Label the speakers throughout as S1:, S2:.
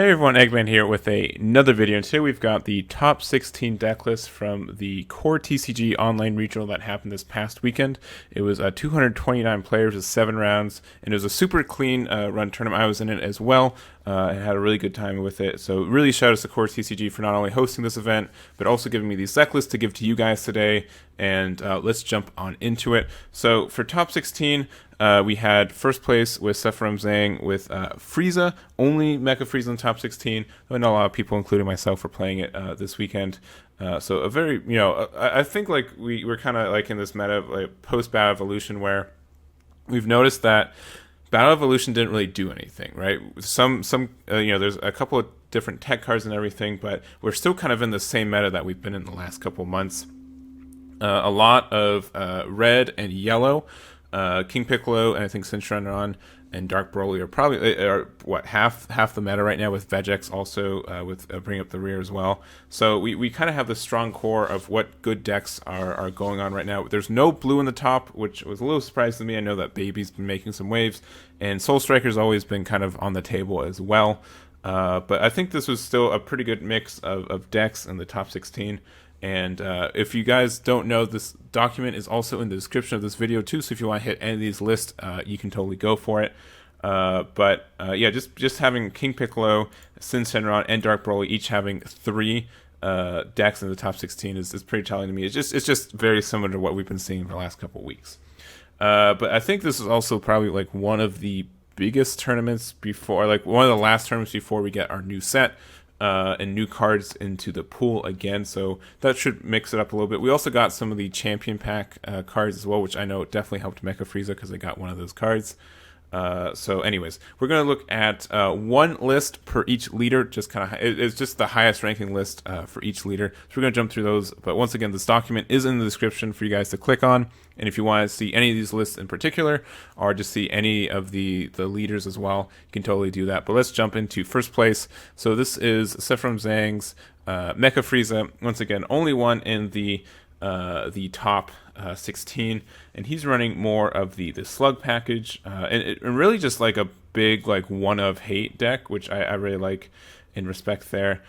S1: Hey everyone, Egman here with another video, and today we've got the top 16 deck list from the CoreTCG online regional that happened this past weekend. It was 229 players with 7 rounds, and it was a super clean run tournament. I was in it as well. I had a really good time with it, so really shout out to CoreTCG for not only hosting this event, but also giving me these deck lists to give to you guys today, and let's jump on into it. So for top 16, we had first place with Sephiroth Zhang with Frieza, only Mecha Frieza in top 16. I know a lot of people, including myself, were playing it this weekend. So a very, I think like we're kind of like in this meta, like post-Battle Evolution, where we've noticed that Battle Evolution didn't really do anything, right? There's a couple of different tech cards and everything, but we're still kind of in the same meta that we've been in the last couple of months. A lot of red and yellow. King Piccolo and I think Shenron and Dark Broly are probably half the meta right now, with vegex also with bring up the rear as well. So we kind of have this strong core of what good decks are going on right now. There's no blue in the top, which was a little surprising to me. I know that Baby's been making some waves, and Soul Striker's always been kind of on the table as well. But I think this was still a pretty good mix of decks in the top 16. And if you guys don't know, this document is also in the description of this video too, so if you want to hit any of these lists, you can totally go for it. Yeah, just having King Piccolo, Shenron, and Dark Broly each having 3 decks in the top 16 is pretty telling to me. It's just very similar to what we've been seeing for the last couple of weeks. But I think this is also probably like one of the biggest tournaments before, like one of the last tournaments before we get our new set. And new cards into the pool again, so that should mix it up a little bit. We also got some of the champion pack cards as well, which I know definitely helped Mecha Frieza because I got one of those cards. So anyways, we're going to look at one list per each leader, just kind of, it's just the highest ranking list for each leader. So we're going to jump through those, but once again, this document is in the description for you guys to click on, and if you want to see any of these lists in particular, or just see any of the leaders as well, you can totally do that. But let's jump into first place. So this is Sephiroth Zhang's Mecha Frieza, once again, only one in the top 16, and he's running more of the slug package, and really just like a big like one of hate deck, which I really like and respect there.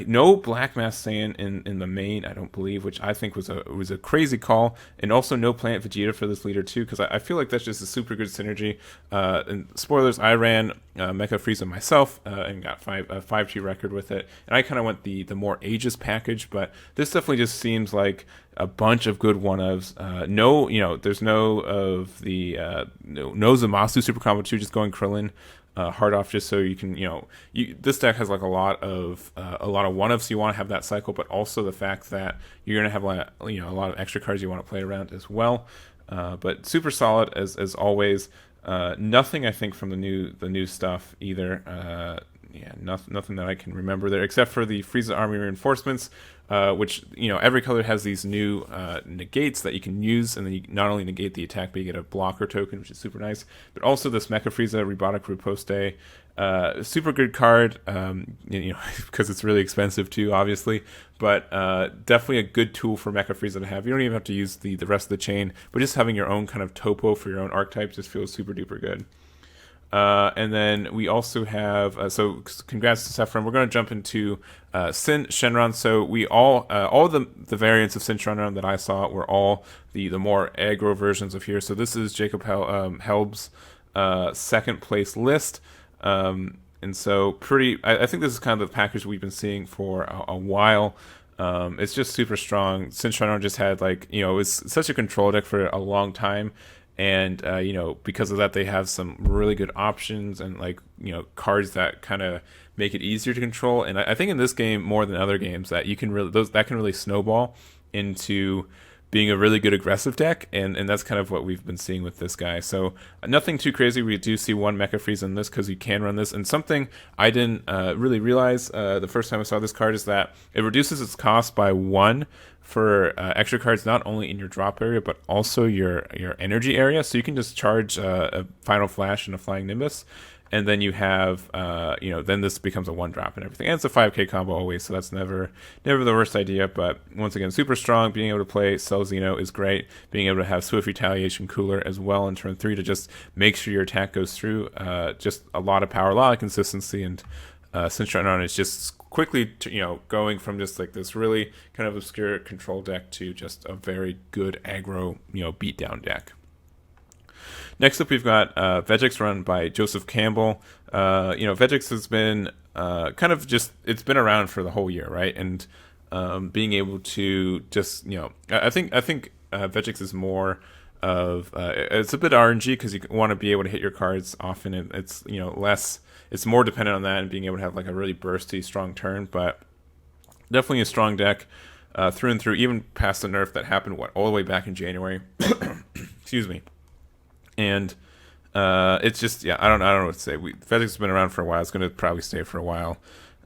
S1: No Black Mass Saiyan in the main, I don't believe, which I think was a crazy call, and also no Planet Vegeta for this leader too, because I feel like that's just a super good synergy. And spoilers, I ran Mecha Frieza myself and got a 5G record with it, and I kind of went the more Aegis package, but this definitely just seems like a bunch of good one-ofs. There's no of the no Zamasu Super Combo 2, just going Krillin hard off, just so you can, this deck has like a lot of one-ofs you want to have that cycle, but also the fact that you're going to have a lot of extra cards you want to play around as well. But super solid as always. Nothing I think from the new stuff either. Nothing that I can remember there, except for the Frieza Army reinforcements, which, every color has these new negates that you can use, and then you not only negate the attack, but you get a blocker token, which is super nice. But also this Mecha Frieza Robotic Riposte, super good card, because it's really expensive too, obviously, but definitely a good tool for Mecha Frieza to have. You don't even have to use the rest of the chain, but just having your own kind of topo for your own archetype just feels super duper good. And then we also have, so congrats to Sephiroth. We're going to jump into Shenron. So we all the variants of Shenron that I saw were all the more aggro versions of here. So this is Jacob Helb's second place list. And so I think this is kind of the package we've been seeing for a while. It's just super strong. Shenron just had it was such a control deck for a long time. And, because of that, they have some really good options and, cards that kind of make it easier to control. And I think in this game, more than other games, that you can that can really snowball into being a really good aggressive deck. And that's kind of what we've been seeing with this guy. So nothing too crazy. We do see one Mecha Frieza in this because you can run this. And something I didn't really realize the first time I saw this card is that it reduces its cost by 1 for extra cards, not only in your drop area, but also your energy area. So you can just charge a Final Flash and a Flying Nimbus, and then you have, then this becomes a 1-drop and everything. And it's a 5k combo always, so that's never the worst idea. But once again, super strong. Being able to play Cell Xeno is great. Being able to have Swift Retaliation Cooler as well in turn 3 to just make sure your attack goes through. Just a lot of power, a lot of consistency, and shenron is just quickly going from just like this really kind of obscure control deck to just a very good aggro beatdown deck. Next up, we've got Vegex run by Joseph Campbell. Vegex has been kind of just, it's been around for the whole year, right? And being able to just, I think Vegex is more of, it's a bit RNG because you want to be able to hit your cards often. And it's, less, it's more dependent on that and being able to have like a really bursty, strong turn. But definitely a strong deck through and through, even past the nerf that happened, all the way back in January. Excuse me. And it's just, I don't know what to say. Vegex has been around for a while. It's going to probably stay for a while.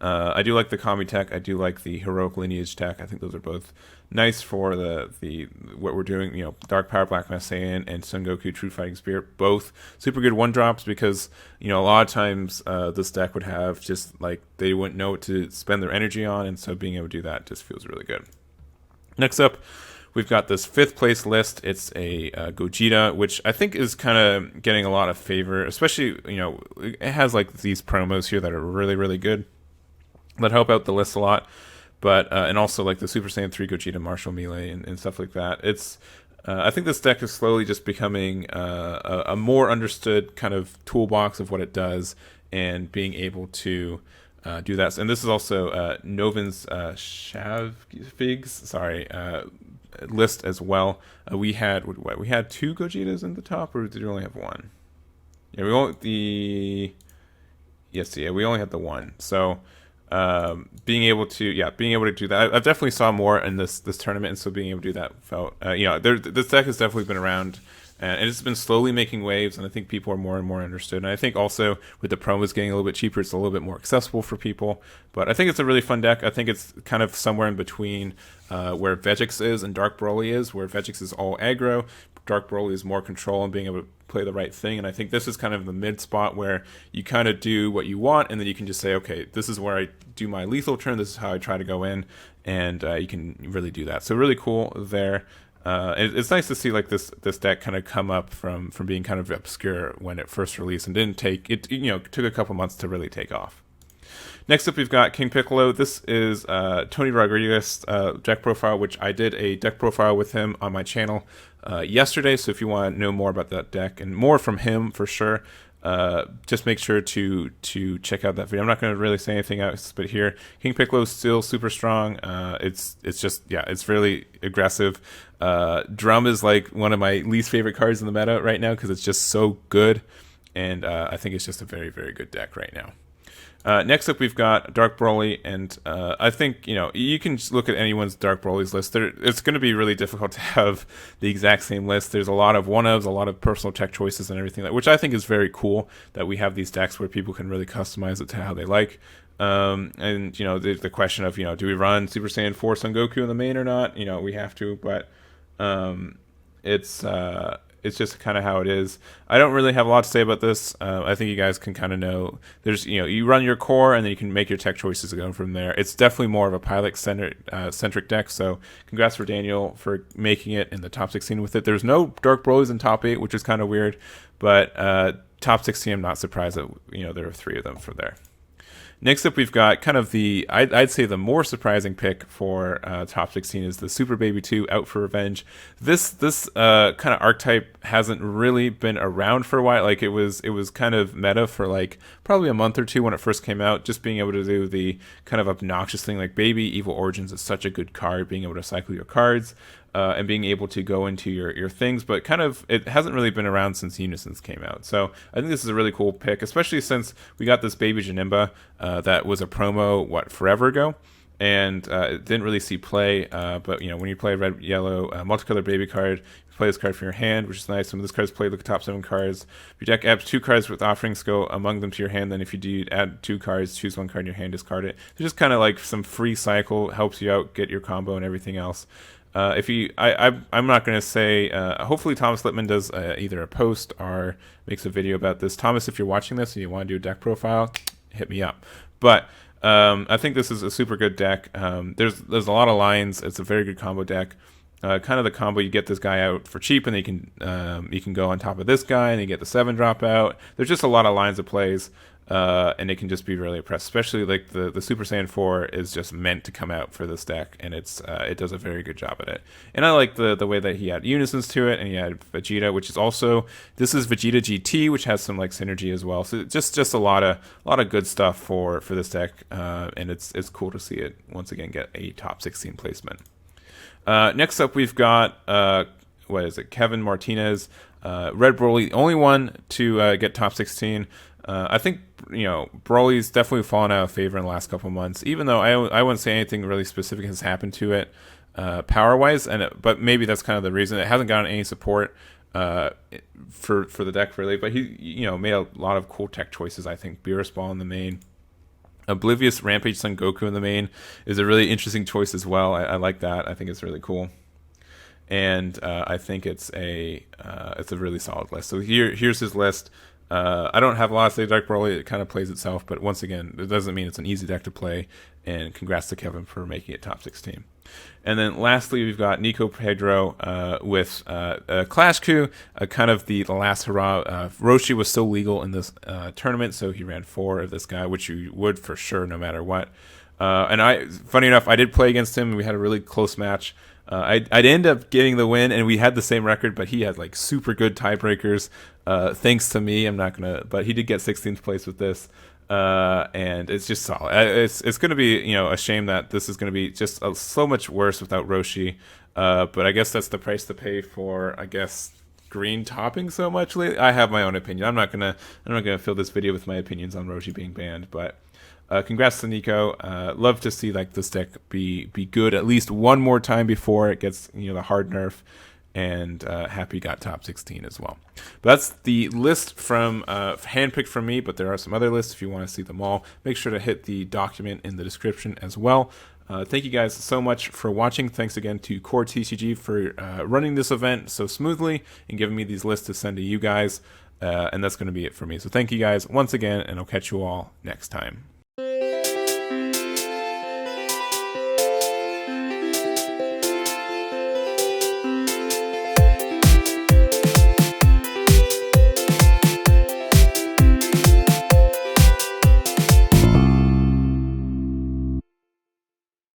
S1: I do like the Kami tech. I do like the Heroic Lineage tech. I think those are both nice for the what we're doing. Dark Power, Black Saiyan, and Son Goku, True Fighting Spirit. Both super good one-drops because, a lot of times this deck would have just, like, they wouldn't know what to spend their energy on, and so being able to do that just feels really good. Next up, we've got this 5th place list. It's a Gogeta, which I think is kind of getting a lot of favor, especially, it has like these promos here that are really, really good that help out the list a lot. But, and also like the Super Saiyan 3 Gogeta Martial Melee and stuff like that. It's, I think this deck is slowly just becoming a more understood kind of toolbox of what it does and being able to do that. And this is also Novin's Shavfigs, list as well. We had 2 Gogetas in the top, or did we only have one? Yeah, we only had the one. So being able to do that, I've definitely saw more in this tournament, and so being able to do that felt this deck has definitely been around. And it's been slowly making waves, and I think people are more and more understood. And I think also with the promos getting a little bit cheaper, it's a little bit more accessible for people. But I think it's a really fun deck. I think it's kind of somewhere in between where Vegex is and Dark Broly is, where Vegex is all aggro, Dark Broly is more control and being able to play the right thing. And I think this is kind of the mid spot where you kind of do what you want, and then you can just say, okay, this is where I do my lethal turn, this is how I try to go in, and you can really do that. So really cool there. It's nice to see like this deck kind of come up from being kind of obscure when it first released and didn't take it. Took a couple months to really take off. Next up, we've got King Piccolo. This is Tony Rodriguez deck profile, which I did a deck profile with him on my channel yesterday. So if you want to know more about that deck and more from him for sure, just make sure to check out that video. I'm not going to really say anything else, but here King Piccolo is still super strong. It's just it's really aggressive. Drum is like one of my least favorite cards in the meta right now because it's just so good, and I think it's just a very, very good deck right now. Next up, we've got Dark Broly, and I think you can just look at anyone's Dark Broly's list. It's going to be really difficult to have the exact same list. There's a lot of one-ofs, a lot of personal tech choices, and everything, which I think is very cool that we have these decks where people can really customize it to how they like. And the question of do we run Super Saiyan 4 Son Goku in the main or not? We have to, but it's just kind of how it is. I don't really have a lot to say about this. I think you guys can kind of know. There's, you run your core and then you can make your tech choices going from there. It's definitely more of a pilot-centric deck, so congrats for Daniel for making it in the top 16 with it. There's no Dark Broly's in top 8, which is kind of weird, but top 16, I'm not surprised that there are 3 of them for there. Next up, we've got kind of I'd say the more surprising pick for top 16 is the Super Baby 2 Out for Revenge. This kind of archetype hasn't really been around for a while. Like it was kind of meta for like probably a month or two when it first came out. Just being able to do the kind of obnoxious thing like Baby Evil Origins is such a good card. Being able to cycle your cards. And being able to go into your things, but kind of it hasn't really been around since Unisons came out. So I think this is a really cool pick, especially since we got this Baby Janemba that was a promo forever ago, and it didn't really see play. But when you play red yellow multicolor baby card, you play this card from your hand, which is nice. Some of this card's played the top 7 cards. If your deck adds 2 cards with offerings, go among them to your hand. Then if you do add 2 cards, choose 1 card in your hand, discard it. It's just kind of like some free cycle, helps you out, get your combo and everything else. I'm not going to say, hopefully Thomas Littman does either a post or makes a video about this. Thomas, if you're watching this and you want to do a deck profile, hit me up. But I think this is a super good deck. There's a lot of lines. It's a very good combo deck. Kind of the combo, you get this guy out for cheap, and you can go on top of this guy, and you get the 7 drop out. There's just a lot of lines of plays. and it can just be really impressive. Especially like the Super Saiyan 4 is just meant to come out for this deck, and it does a very good job at it. And I like the way that he had unisons to it, and he had Vegeta, which is also, this is Vegeta GT, which has some like synergy as well. So just a lot of good stuff for this deck, and it's cool to see it once again get a top 16 placement. Next up, we've got what is it? Kevin Martinez, Red Broly, the only one to get top 16. I think, you know, Broly's definitely fallen out of favor in the last couple months, even though I wouldn't say anything really specific has happened to it power-wise, but maybe that's kind of the reason. It hasn't gotten any support for the deck, really, but he, you know, made a lot of cool tech choices, I think. Beerus Ball in the main. Oblivious Rampage Son Goku in the main is a really interesting choice as well. I like that. I think it's really cool. And I think it's a really solid list. So here's his list. I don't have a lot to say deck Broly. It kind of plays itself, but once again, it doesn't mean it's an easy deck to play. And congrats to Kevin for making it top 16. And then lastly, we've got Nico Pedro with Clash Coup, kind of the last hurrah. Roshi was still legal in this tournament, so he ran 4 of this guy, which you would for sure no matter what. And funny enough, I did play against him, and we had a really close match. I'd end up getting the win, and we had the same record, but he had like super good tiebreakers. Thanks to me, but he did get 16th place with this. And it's just solid. It's going to be, you know, a shame that this is going to be just so much worse without Roshi. But I guess that's the price to pay for, I guess, green topping so much lately. I have my own opinion. I'm not gonna fill this video with my opinions on Roshi being banned, but congrats to Nico. Love to see like this deck be good at least one more time before it gets, you know, the hard nerf. And happy got top 16 as well. But that's the list from handpicked from me, but there are some other lists if you want to see them all. Make sure to hit the document in the description as well. Thank you guys so much for watching. Thanks again to CoreTCG for running this event so smoothly and giving me these lists to send to you guys. And that's going to be it for me. So thank you guys once again, and I'll catch you all next time.